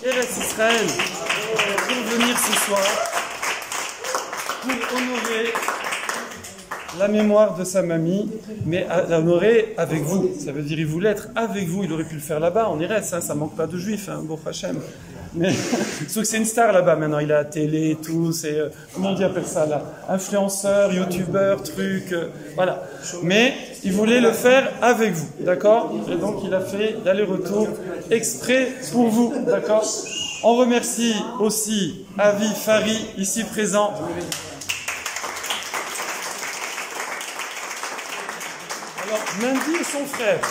Eretz Israël pour venir ce soir pour honorer la mémoire de sa mamie, mais à l'honorer avec vous. Ça veut dire il voulait être avec vous. Il aurait pu le faire là-bas, en Eretz, hein, ça manque pas de juifs, hein, Baruch Hashem. Mais sauf que c'est une star là-bas maintenant, il a la télé et tout, c'est, comment on dit appelle ça là, influenceur, youtubeur, truc, voilà. Mais il voulait le faire avec vous, d'accord? Et donc il a fait l'aller-retour exprès pour vous, d'accord? On remercie aussi Avi Fari, ici présent. Alors, Mendy et son frère.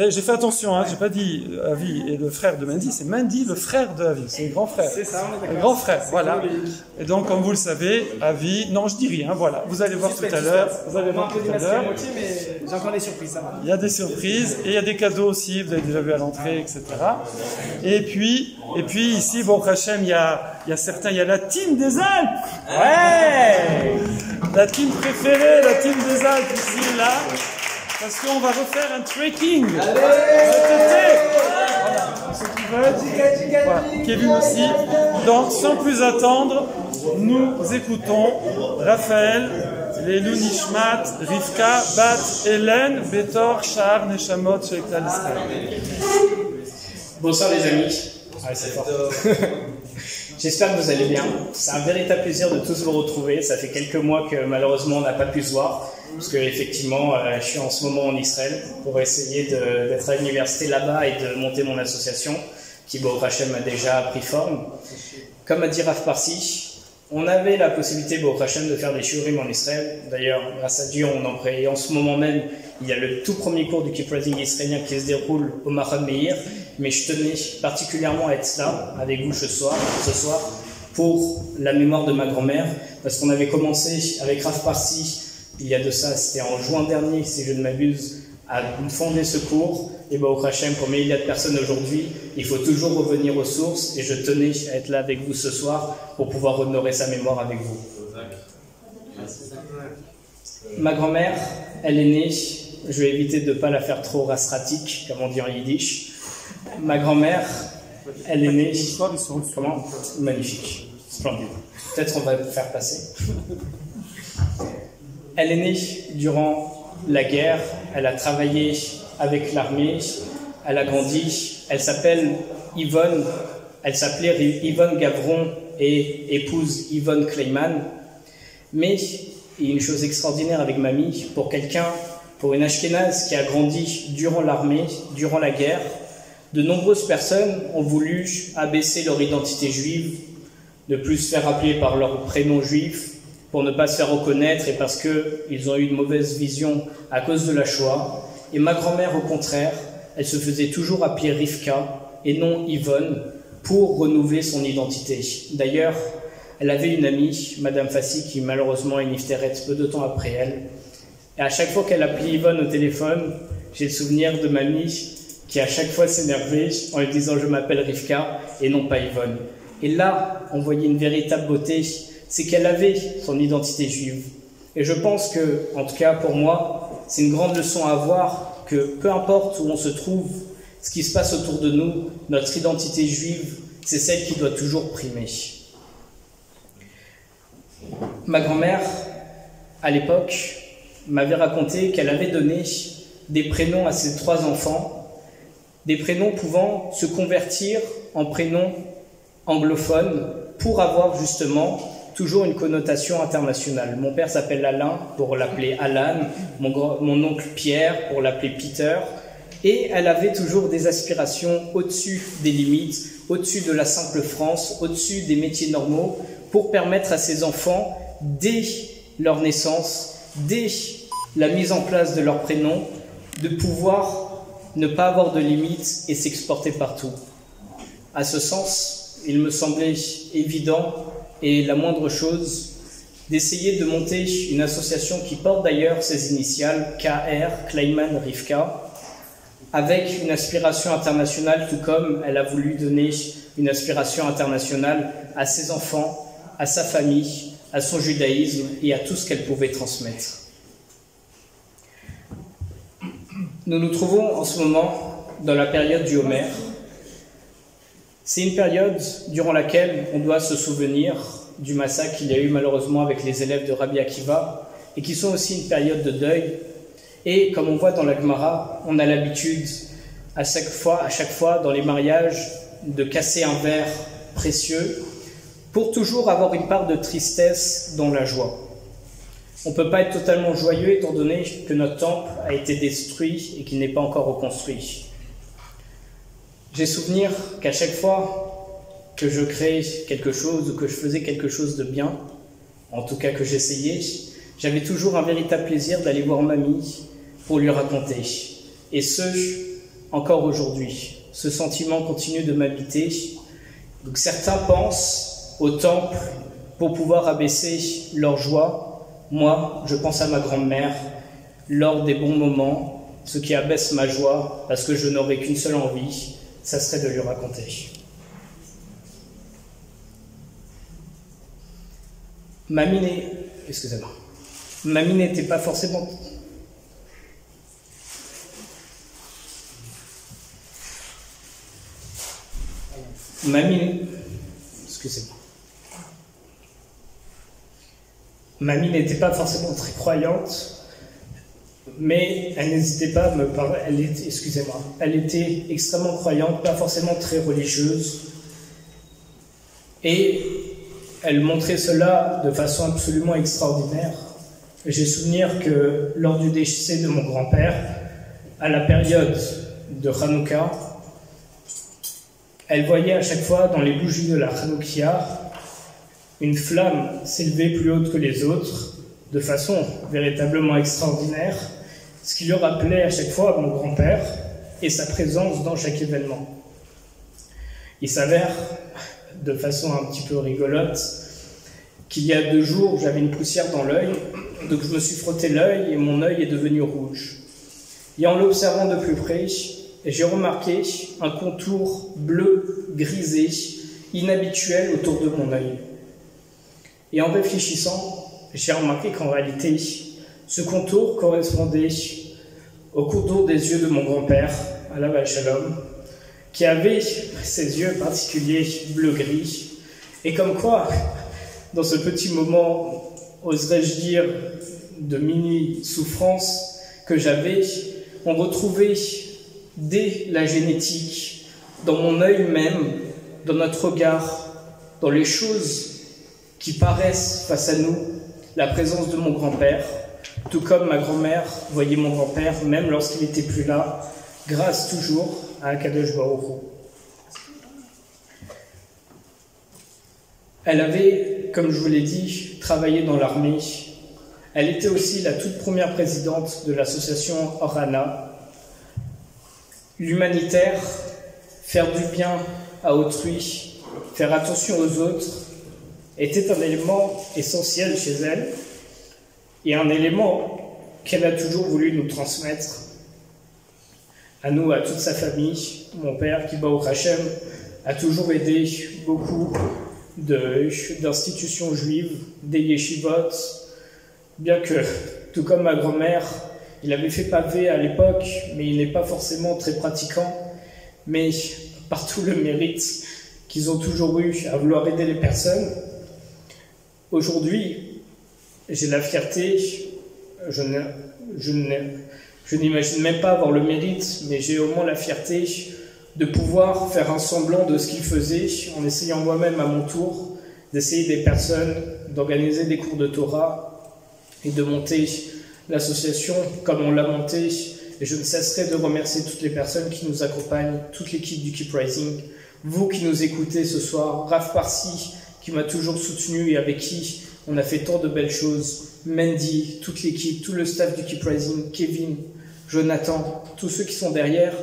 J'ai fait attention, hein, j'ai pas dit Avi et le frère de Mendy, c'est Mendy, le frère de Avi, c'est le grand frère. C'est ça, on est le grand frère, voilà. Et donc, comme vous le savez, Avi, non, je dis rien, voilà. Vous allez voir tout à l'heure. Vous allez voir tout à l'heure. Mais j'ai encore des surprises, ça va. Il y a des surprises et il y a des cadeaux aussi, vous avez déjà vu à l'entrée, etc. Et puis ici, bon, Hachem, il y a certains, il y a la team des Alpes. Ouais! La team préférée, la team des Alpes ici, là. Parce qu'on va refaire un trekking. Allez, voilà, ceux qui veulent. Voilà, Kevin aussi. Donc, sans plus attendre, nous écoutons Raphaël, Lélu Nishmat, Rivka, Bat, Hélène, Betor, Shar, Neshamot, Sheklal Israël. Bonsoir les amis. Ah, c'est fort. J'espère que vous allez bien. C'est un véritable plaisir de tous vous retrouver. Ça fait quelques mois que malheureusement on n'a pas pu se voir. Parce que effectivement, je suis en ce moment en Israël pour essayer d'être à l'université là-bas et de monter mon association qui, Baruch Hashem, a déjà pris forme. Comme a dit Rav Parsi, on avait la possibilité, Baruch Hashem, de faire des shiurim en Israël. D'ailleurs, grâce à Dieu, en ce moment même, il y a le tout premier cours du Keep Rising israélien qui se déroule au Mahon Meir. Mais je tenais particulièrement à être là avec vous ce soir pour la mémoire de ma grand-mère, parce qu'on avait commencé avec Rav Parsi il y a de ça, c'était en juin dernier, si je ne m'abuse, à fonder ce cours. Et Baruch Hashem, pour des milliers de personnes aujourd'hui, il faut toujours revenir aux sources. Et je tenais à être là avec vous ce soir pour pouvoir honorer sa mémoire avec vous. Ma grand-mère, elle est née, je vais éviter de ne pas la faire trop rasratique, comme on dit en yiddish. Ma grand-mère, elle est née... Comment? Magnifique, splendide. Peut-être on va le faire passer. Elle est née durant la guerre, elle a travaillé avec l'armée, elle a grandi, elle s'appelle Yvonne, elle s'appelait Yvonne Gavron et épouse Yvonne Kleiman. Mais il y a une chose extraordinaire avec mamie, pour une Ashkénaze qui a grandi durant l'armée, durant la guerre, de nombreuses personnes ont voulu abaisser leur identité juive, ne plus se faire appeler par leur prénom juif, pour ne pas se faire reconnaître et parce qu'ils ont eu une mauvaise vision à cause de la Shoah. Et ma grand-mère, au contraire, elle se faisait toujours appeler Rivka et non Yvonne pour renouveler son identité. D'ailleurs, elle avait une amie, Madame Fassi, qui malheureusement est nifteret peu de temps après elle. Et à chaque fois qu'elle appelait Yvonne au téléphone, j'ai le souvenir de mamie qui à chaque fois s'énervait en lui disant « je m'appelle Rivka » et non pas Yvonne. Et là, on voyait une véritable beauté, c'est qu'elle avait son identité juive. Et je pense que, en tout cas pour moi, c'est une grande leçon à avoir que peu importe où on se trouve, ce qui se passe autour de nous, notre identité juive, c'est celle qui doit toujours primer. Ma grand-mère, à l'époque, m'avait raconté qu'elle avait donné des prénoms à ses 3 enfants, des prénoms pouvant se convertir en prénoms anglophones pour avoir justement toujours une connotation internationale. Mon père s'appelle Alain pour l'appeler Alan, mon oncle Pierre pour l'appeler Peter, et elle avait toujours des aspirations au-dessus des limites, au-dessus de la simple France, au-dessus des métiers normaux, pour permettre à ses enfants, dès leur naissance, dès la mise en place de leur prénom, de pouvoir ne pas avoir de limites et s'exporter partout. À ce sens, il me semblait évident et la moindre chose d'essayer de monter une association qui porte d'ailleurs ses initiales KR, Kleiman Rivka, avec une aspiration internationale, tout comme elle a voulu donner une aspiration internationale à ses enfants, à sa famille, à son judaïsme et à tout ce qu'elle pouvait transmettre. Nous nous trouvons en ce moment dans la période du Homer. C'est une période durant laquelle on doit se souvenir du massacre qu'il y a eu malheureusement avec les élèves de Rabbi Akiva, et qui sont aussi une période de deuil. Et comme on voit dans la Gemara, on a l'habitude à chaque fois dans les mariages de casser un verre précieux pour toujours avoir une part de tristesse dans la joie. On ne peut pas être totalement joyeux étant donné que notre temple a été détruit et qu'il n'est pas encore reconstruit. J'ai souvenir qu'à chaque fois que je créais quelque chose ou que je faisais quelque chose de bien, en tout cas que j'essayais, j'avais toujours un véritable plaisir d'aller voir mamie pour lui raconter. Et ce, encore aujourd'hui. Ce sentiment continue de m'habiter. Donc certains pensent au temple pour pouvoir abaisser leur joie. Moi, je pense à ma grand-mère lors des bons moments, ce qui abaisse ma joie, parce que je n'aurais qu'une seule envie, ça serait de lui raconter. Mamie n'était pas forcément... Mamie n'était pas forcément très croyante, mais elle n'hésitait pas à me parler. Elle était extrêmement croyante, pas forcément très religieuse, et elle montrait cela de façon absolument extraordinaire. J'ai souvenir que lors du décès de mon grand-père, à la période de Hanouka, elle voyait à chaque fois dans les bougies de la Hanoukia une flamme s'élever plus haute que les autres, de façon véritablement extraordinaire, ce qui lui rappelait à chaque fois mon grand-père et sa présence dans chaque événement. Il s'avère, de façon un petit peu rigolote, qu'il y a 2 jours, j'avais une poussière dans l'œil, donc je me suis frotté l'œil et mon œil est devenu rouge. Et en l'observant de plus près, j'ai remarqué un contour bleu grisé, inhabituel autour de mon œil. Et en réfléchissant, j'ai remarqué qu'en réalité, ce contour correspondait au contour des yeux de mon grand-père, Alav Shalom, qui avait ses yeux particuliers bleu-gris. Et comme quoi, dans ce petit moment, oserais-je dire, de mini-souffrance que j'avais, on retrouvait dès la génétique, dans mon œil même, dans notre regard, dans les choses qui paraissent face à nous, la présence de mon grand-père, tout comme ma grand-mère voyait mon grand-père, même lorsqu'il n'était plus là, grâce toujours à Akadosh Baruch Hu. Elle avait, comme je vous l'ai dit, travaillé dans l'armée. Elle était aussi la toute première présidente de l'association Orana. L'humanitaire, faire du bien à autrui, faire attention aux autres, était un élément essentiel chez elle et un élément qu'elle a toujours voulu nous transmettre à nous, à toute sa famille. Mon père, qui Baruch Hashem, a toujours aidé beaucoup d'institutions juives, des yeshivot, bien que, tout comme ma grand-mère, il avait fait pavé à l'époque, mais il n'est pas forcément très pratiquant, mais par tout le mérite qu'ils ont toujours eu à vouloir aider les personnes. Aujourd'hui, j'ai la fierté, je n'imagine même pas avoir le mérite, mais j'ai au moins la fierté de pouvoir faire un semblant de ce qu'il faisait, en essayant moi-même à mon tour d'essayer des personnes, d'organiser des cours de Torah et de monter l'association comme on l'a montée. Et je ne cesserai de remercier toutes les personnes qui nous accompagnent, toute l'équipe du Keep Rising, vous qui nous écoutez ce soir, Raph Parsi, qui m'a toujours soutenu et avec qui on a fait tant de belles choses, Mandy, toute l'équipe, tout le staff du Keep Rising, Kevin, Jonathan, tous ceux qui sont derrière,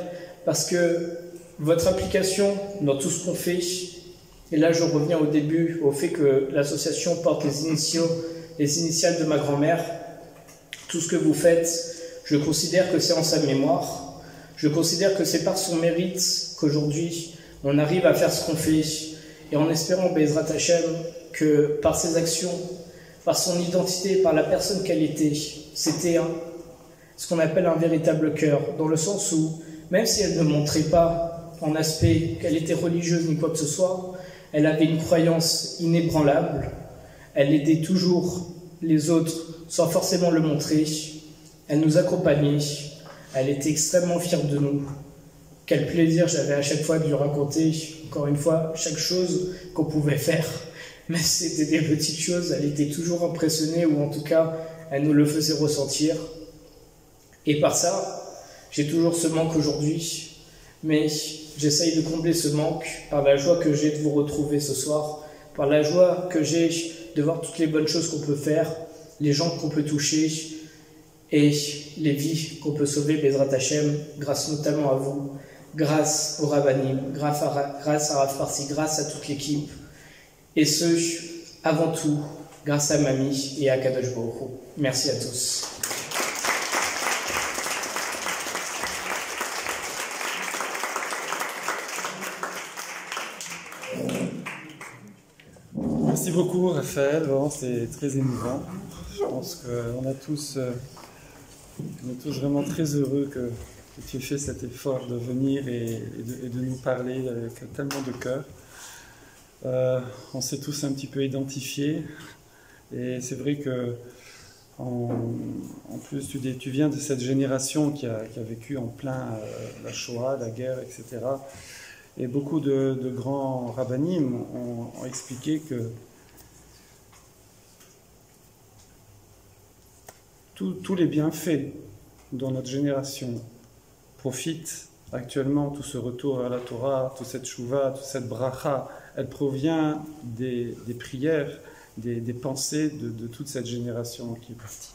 parce que votre application dans tout ce qu'on fait, et là je reviens au début, au fait que l'association porte les initiales de ma grand-mère, tout ce que vous faites, je considère que c'est en sa mémoire, je considère que c'est par son mérite qu'aujourd'hui on arrive à faire ce qu'on fait, et en espérant, Bezrat Hashem, que par ses actions, par son identité, par la personne qu'elle était, c'était ce qu'on appelle un véritable cœur, dans le sens où, même si elle ne montrait pas en aspect qu'elle était religieuse ni quoi que ce soit. Elle avait une croyance inébranlable. Elle aidait toujours les autres sans forcément le montrer. Elle nous accompagnait. Elle était extrêmement fière de nous. Quel plaisir j'avais à chaque fois de lui raconter, encore une fois, chaque chose qu'on pouvait faire. Mais c'était des petites choses, elle était toujours impressionnée, ou en tout cas, elle nous le faisait ressentir. Et par ça, j'ai toujours ce manque aujourd'hui, mais j'essaye de combler ce manque par la joie que j'ai de vous retrouver ce soir, par la joie que j'ai de voir toutes les bonnes choses qu'on peut faire, les gens qu'on peut toucher, et les vies qu'on peut sauver, Bezrat Hashem, grâce notamment à vous, grâce au Rabbanim, grâce à Rav Parsi, grâce à toute l'équipe, et ce, avant tout, grâce à Mamie et à Kadosh Baruch Hu. Merci à tous. Merci beaucoup, Raphaël. Vraiment, c'est très émouvant. Je pense qu'on a tous vraiment très heureux que tu aies fait cet effort de venir et de nous parler avec tellement de cœur. On s'est tous un petit peu identifiés. Et c'est vrai que, en plus, tu viens de cette génération qui a vécu en plein la Shoah, la guerre, etc. Et beaucoup de grands rabbinim ont expliqué que tous les bienfaits dont notre génération profite actuellement, tout ce retour à la Torah, toute cette chouva, toute cette bracha, elle provient des prières, des pensées de toute cette génération qui est partie.